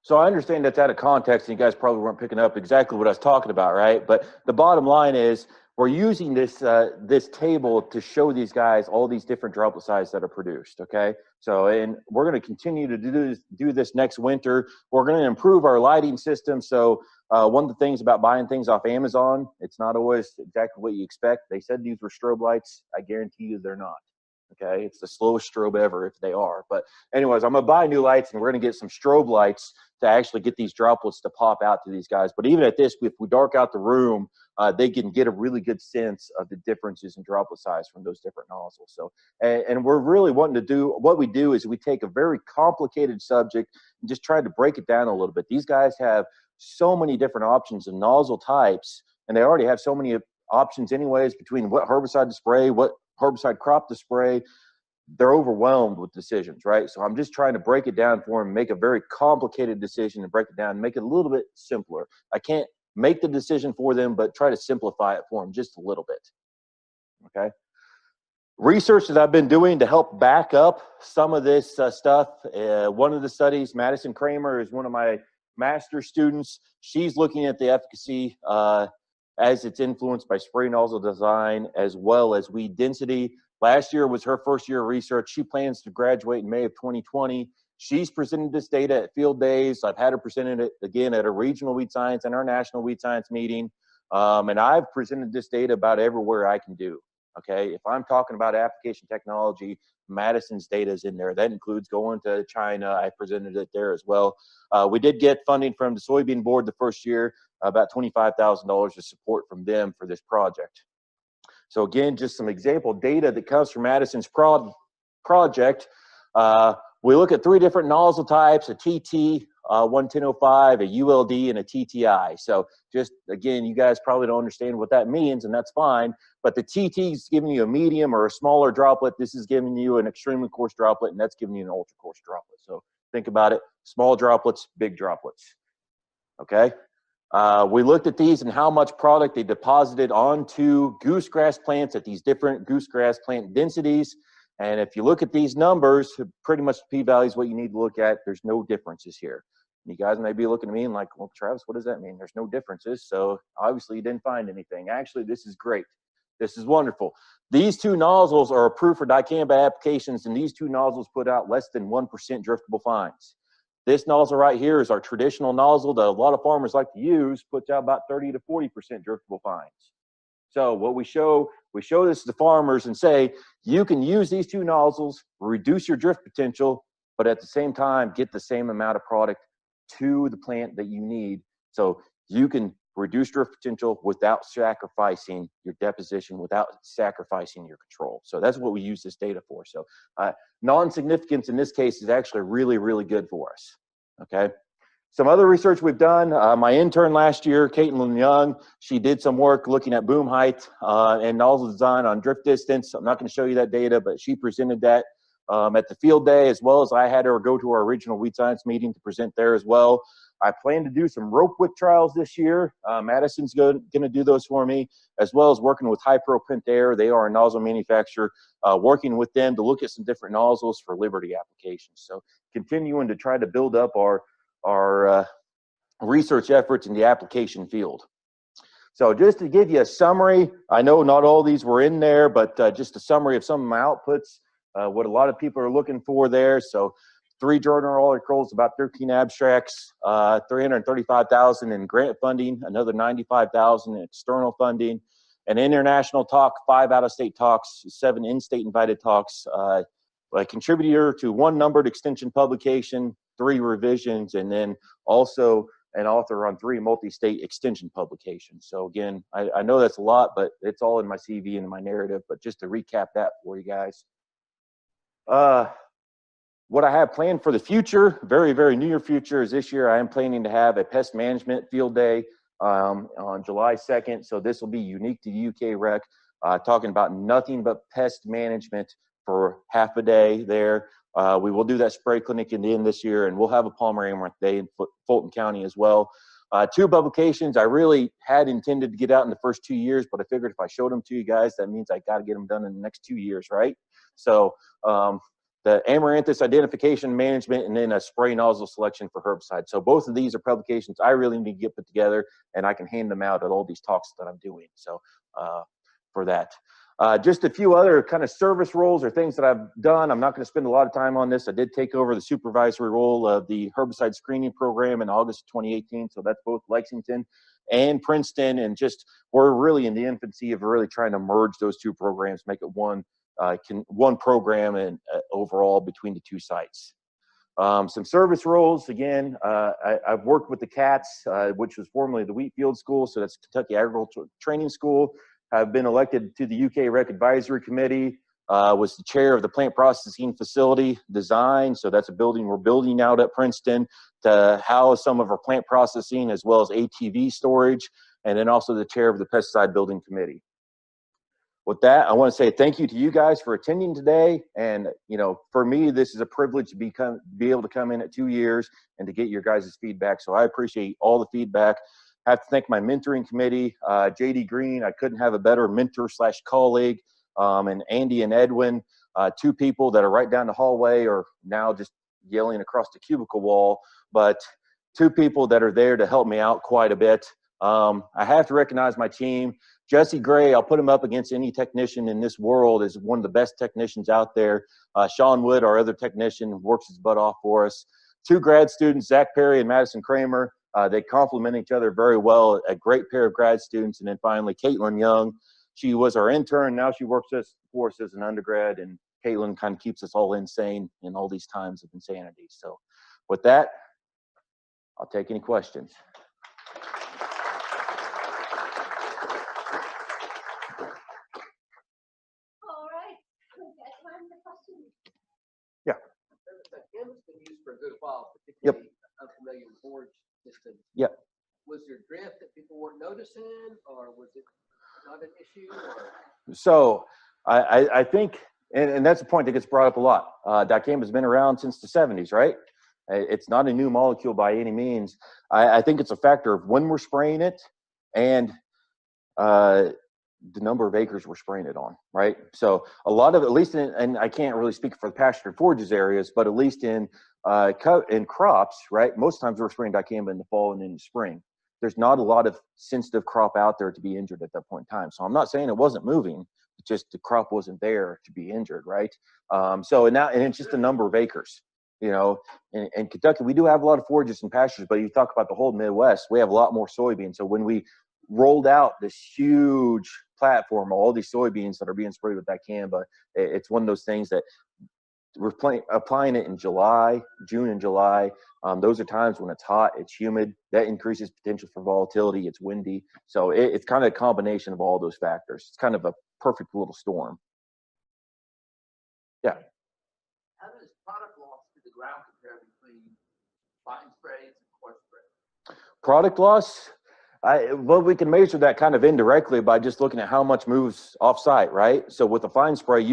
So I understand that's out of context, and you guys probably weren't picking up exactly what I was talking about, right? But the bottom line is we're using this this table to show these guys all these different droplet sizes that are produced, okay? So, and we're going to continue to do this next winter. We're going to improve our lighting system. So one of the things about buying things off Amazon, it's not always exactly what you expect. They said these were strobe lights. I guarantee you they're not. Okay, it's the slowest strobe ever if they are. But anyways, I'm gonna buy new lights, and we're gonna get some strobe lights to actually get these droplets to pop out to these guys. But even at this, if we dark out the room, they can get a really good sense of the differences in droplet size from those different nozzles. So, and we're really wanting to do, what we do is we take a very complicated subject and just try to break it down a little bit. These guys have so many different options and nozzle types, and they already have so many options anyways between what herbicide to spray, what herbicide crop to spray. They're overwhelmed with decisions, right? So I'm just trying to break it down for them, make a very complicated decision and break it down, make it a little bit simpler. I can't make the decision for them, but try to simplify it for them just a little bit, okay? Research that I've been doing to help back up some of this stuff. One of the studies, Madison Kramer is one of my master students. She's looking at the efficacy as it's influenced by spray nozzle design as well as weed density. Last year was her first year of research. She plans to graduate in May of 2020. She's presented this data at field days. I've had her presented it again at a regional weed science and our national weed science meeting. And I've presented this data about everywhere I can do. Okay, if I'm talking about application technology, Madison's data is in there. That includes going to China. I presented it there as well. We did get funding from the soybean board the first year, about $25,000 of support from them for this project. So again, just some example data that comes from Madison's project. We look at 3 different nozzle types, a TT, 11005, a ULD, and a TTI. So just, again, you guys probably don't understand what that means, and that's fine. But the TT is giving you a medium or a smaller droplet. This is giving you an extremely coarse droplet, and that's giving you an ultra coarse droplet. So think about it, small droplets, big droplets, okay? We looked at these and how much product they deposited onto goosegrass plants at these different goosegrass plant densities. And if you look at these numbers, pretty much p-value is what you need to look at. There's no differences here. And you guys may be looking at me and like, well, Travis, what does that mean? There's no differences. So obviously you didn't find anything. Actually, this is great. This is wonderful. These 2 nozzles are approved for dicamba applications, and these 2 nozzles put out less than 1% driftable fines. This nozzle right here is our traditional nozzle that a lot of farmers like to use, puts out about 30 to 40% driftable fines. So what we show this to farmers and say, you can use these 2 nozzles, reduce your drift potential, but at the same time, get the same amount of product to the plant that you need. So you can reduce drift potential without sacrificing your deposition, without sacrificing your control. So that's what we use this data for. So non-significance in this case is actually really, really good for us, okay? Some other research we've done, my intern last year, Caitlin Young, she did some work looking at boom height and nozzle design on drift distance. I'm not going to show you that data, but she presented that at the field day, as well as I had her go to our regional weed science meeting to present there as well. I plan to do some rope wick trials this year. Madison's going to do those for me, as well as working with High Pro Pentair. They are a nozzle manufacturer, working with them to look at some different nozzles for Liberty applications. So continuing to try to build up our research efforts in the application field. So just to give you a summary, I know not all these were in there, but just a summary of some of my outputs, what a lot of people are looking for there. So 3 journal articles, about 13 abstracts, 335,000 in grant funding, another 95,000 in external funding, an international talk, 5 out-of-state talks, 7 in-state invited talks, a contributor to 1 numbered extension publication, 3 revisions, and then also an author on 3 multi-state extension publications. So again, I know that's a lot, but it's all in my CV and my narrative, but just to recap that for you guys. What I have planned for the future, very, very near future, is this year I am planning to have a pest management field day on July 2nd. So this will be unique to the UK Rec, talking about nothing but pest management for half a day there. We will do that spray clinic in the end this year, and we'll have a Palmer Amaranth Day in Fulton County as well. 2 publications I really had intended to get out in the first 2 years, but I figured if I showed them to you guys, that means I got to get them done in the next 2 years, right? So the Amaranthus identification management, and then a spray nozzle selection for herbicide. So both of these are publications I really need to get put together, and I can hand them out at all these talks that I'm doing. So for that. Just a few other kind of service roles or things that I've done. I'm not going to spend a lot of time on this. I did take over the supervisory role of the herbicide screening program in August of 2018. So that's both Lexington and Princeton. And just, we're really in the infancy of really trying to merge those 2 programs, make it one program and overall between the 2 sites. Some service roles, again, I've worked with the CATS, which was formerly the Wheatfield School. So that's Kentucky Agricultural Training School. I've been elected to the UK Rec Advisory Committee, was the chair of the plant processing facility design. So that's a building we're building out at Princeton to house some of our plant processing as well as ATV storage, and then also the chair of the pesticide building committee. With that, I want to say thank you to you guys for attending today. And, you know, for me, this is a privilege to be able to come in at 2 years and to get your guys' feedback. So I appreciate all the feedback. I have to thank my mentoring committee, JD Green. I couldn't have a better mentor / colleague, and Andy and Edwin, 2 people that are right down the hallway or now just yelling across the cubicle wall, but 2 people that are there to help me out quite a bit. I have to recognize my team. Jesse Gray, I'll put him up against any technician in this world, is one of the best technicians out there. Sean Wood, our other technician, works his butt off for us. 2 grad students, Zach Perry and Madison Kramer. They complement each other very well, a great pair of grad students. And then finally, Caitlin Young. She was our intern. Now she works for us as an undergrad. And Caitlin kind of keeps us all insane in all these times of insanity. So with that, I'll take any questions. Yeah. It's been used for a good while, Yep. particularly unfamiliar with forage systems. Yep. Was there drift that people weren't noticing, or was it not an issue? Or? So I think, and that's a point that gets brought up a lot. Dicamba has been around since the 70s, right? It's not a new molecule by any means. I think it's a factor of when we're spraying it and the number of acres we're spraying it on, right? So a lot of, at least in, and I can't really speak for the pasture and forages areas, but at least in crops, right? Most times we're spraying dicamba in the fall and in the spring. There's not a lot of sensitive crop out there to be injured at that point in time. So I'm not saying it wasn't moving, it's just the crop wasn't there to be injured, right? So and it's just a number of acres. You know, in Kentucky, we do have a lot of forages and pastures, but you talk about the whole Midwest, we have a lot more soybeans. So when we rolled out this huge platform, all these soybeans that are being sprayed with dicamba, it's one of those things that we're applying it in June and July. Those are times when it's hot, it's humid, that increases potential for volatility, it's windy. So it's kind of a combination of all those factors. It's kind of a perfect little storm. Yeah. How does product loss to the ground compare between fine sprays and coarse sprays? Product loss? Well, we can measure that kind of indirectly by just looking at how much moves off-site, right? So with a fine spray,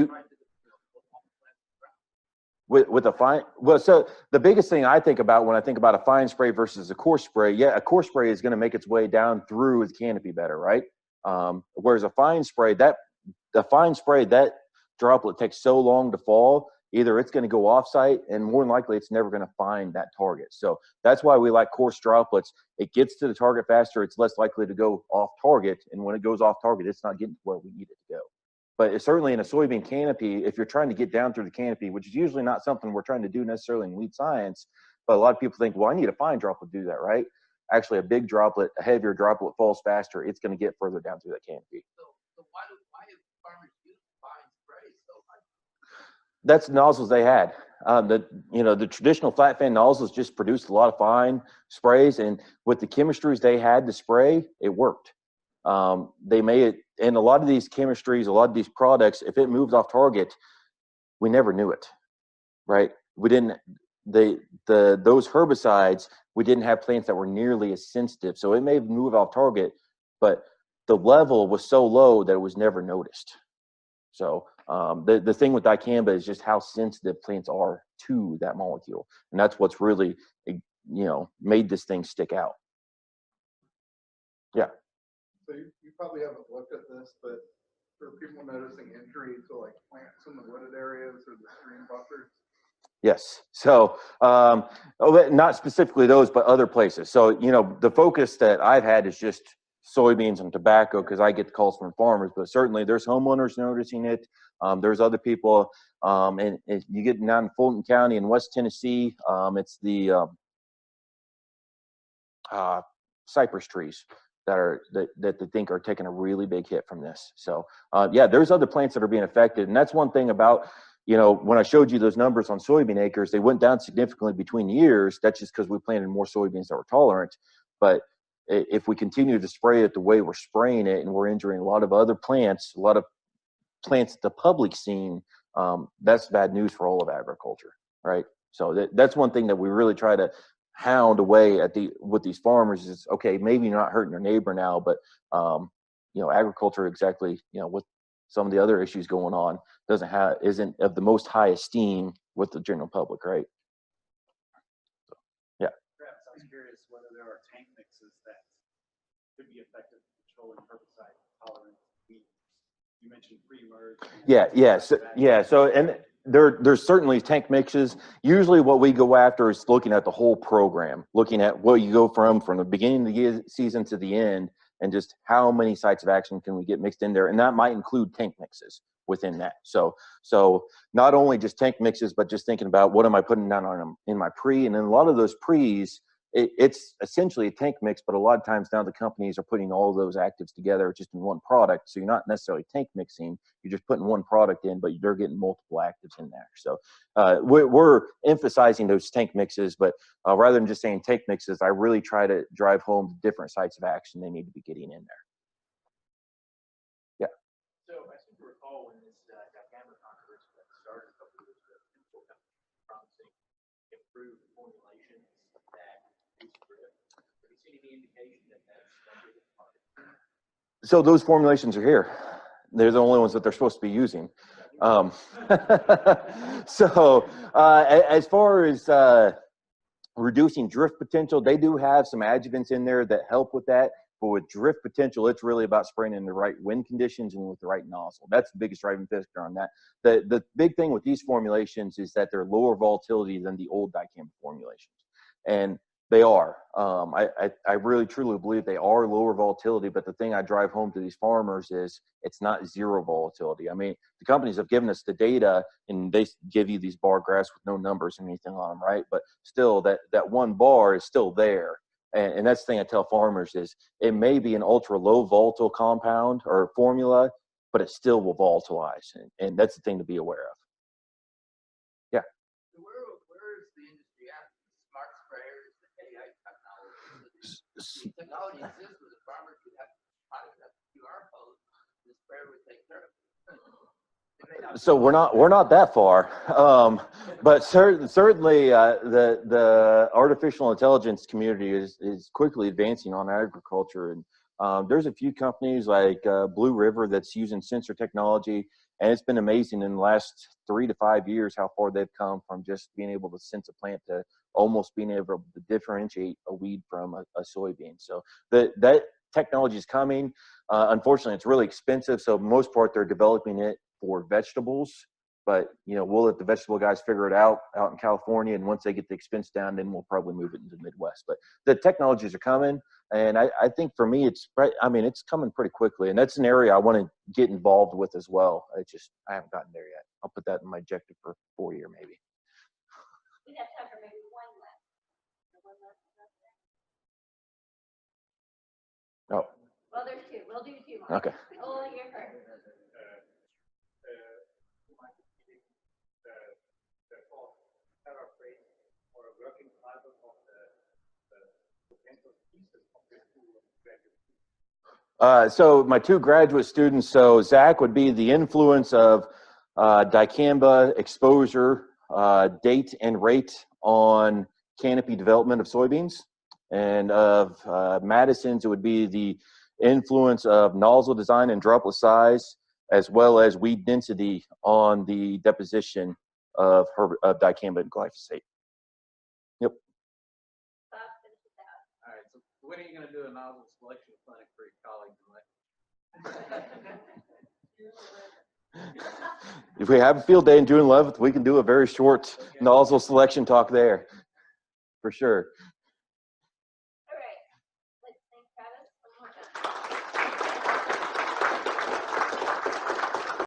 so the biggest thing I think about when I think about a fine spray versus a coarse spray, yeah, a coarse spray is going to make its way down through the canopy better, right? Whereas a fine spray, that droplet takes so long to fall, either it's going to go off-site, and more than likely it's never going to find that target. So that's why we like coarse droplets. It gets to the target faster, it's less likely to go off target, and when it goes off target, it's not getting to where we need it to go. But it's certainly in a soybean canopy, if you're trying to get down through the canopy, which is usually not something we're trying to do necessarily in weed science, but a lot of people think, well, I need a fine droplet to do that, right? Actually, a big droplet, a heavier droplet falls faster. It's going to get further down through that canopy. So why do farmers use fine sprays so much? That's the nozzles they had. The traditional flat fan nozzles just produced a lot of fine sprays, and with the chemistries they had to spray, it worked. They made it, and a lot of these chemistries, a lot of these products, if it moved off target, we never knew it, right? We didn't. Those herbicides, we didn't have plants that were nearly as sensitive, so it may move off target, but the level was so low that it was never noticed. So the thing with dicamba is just how sensitive plants are to that molecule, and that's what's really made this thing stick out. Yeah. So you probably haven't looked at this, but are people noticing injury to like plants in the wooded areas or the stream buffers? Yes. So not specifically those, but other places. So the focus that I've had is just soybeans and tobacco because I get the calls from farmers, but certainly there's homeowners noticing it. There's other people, and you get down in Fulton County in West Tennessee. It's the cypress trees that they think are taking a really big hit from this. So yeah, there's other plants that are being affected, and that's one thing about when I showed you those numbers on soybean acres, they went down significantly between years. That's just because we planted more soybeans that were tolerant. But if we continue to spray it the way we're spraying it, and we're injuring a lot of other plants, a lot of plants that the public's seen, that's bad news for all of agriculture, right? So that's one thing that we really try to hound away with these farmers is, okay, maybe you're not hurting your neighbor now, but agriculture, exactly, with some of the other issues going on, isn't of the most high esteem with the general public, right? So, yeah. Perhaps I was curious whether there are tank mixes that could be effective in controlling herbicide tolerant weeds. You mentioned pre-emerge. So and there's certainly tank mixes. Usually what we go after is looking at the whole program, looking at what you go from the beginning of the season to the end, and just how many sites of action can we get mixed in there. And that might include tank mixes within that. So not only just tank mixes, but just thinking about what am I putting down on them in my pre, and then a lot of those pre's, it's essentially a tank mix, but a lot of times now the companies are putting all of those actives together just in one product. So you're not necessarily tank mixing, you're just putting one product in, but they're getting multiple actives in there. So we're emphasizing those tank mixes, but rather than just saying tank mixes, I really try to drive home the different sites of action they need to be getting in there. Yeah. So I seem to recall when this dicamba controversy got started a couple of years ago, people kept promising improved formulations that reduce drift. Have you seen any indication that that's going to be part of it? So those formulations are here. They're the only ones that they're supposed to be using. So as far as reducing drift potential, they do have some adjuvants in there that help with that. But with drift potential, it's really about spraying in the right wind conditions and with the right nozzle. That's the biggest driving factor on that. The big thing with these formulations is that they're lower volatility than the old dicamba formulations. And they are. I really truly believe they are lower volatility, but the thing I drive home to these farmers is it's not zero volatility. I mean, the companies have given us the data and they give you these bar graphs with no numbers or anything on them, right? But still, that one bar is still there. And that's the thing I tell farmers is it may be an ultra low volatile compound or formula, but it still will volatilize. And that's the thing to be aware of. Yeah. So where is the industry at? Smart sprayers, the AI technology. The technology exists where the farmers would have a QR code, the sprayer would take care of it. So we're not that far, but certainly the artificial intelligence community is quickly advancing on agriculture, and there's a few companies like Blue River that's using sensor technology, and it's been amazing in the last 3 to 5 years how far they've come from just being able to sense a plant to almost being able to differentiate a weed from a soybean. So that technology is coming. Unfortunately, it's really expensive, so most part they're developing it for vegetables, but we'll let the vegetable guys figure it out in California. And once they get the expense down, then we'll probably move it into the Midwest. But the technologies are coming. And I think for me, it's coming pretty quickly. And that's an area I want to get involved with as well. I haven't gotten there yet. I'll put that in my objective for 4 year, maybe. We have time for maybe one left. Oh, Well, there's two. We'll do two more. okay. Oh, you're first. So my two graduate students, so Zach would be the influence of dicamba exposure, date and rate on canopy development of soybeans. And of Madison's, it would be the influence of nozzle design and droplet size, as well as weed density on the deposition of dicamba and glyphosate. Yep. Bob, finish this out. All right, so when are you gonna do a nozzle selection clinic for your colleagues? If we have a field day on June 11th, we can do a very short nozzle selection talk there, for sure.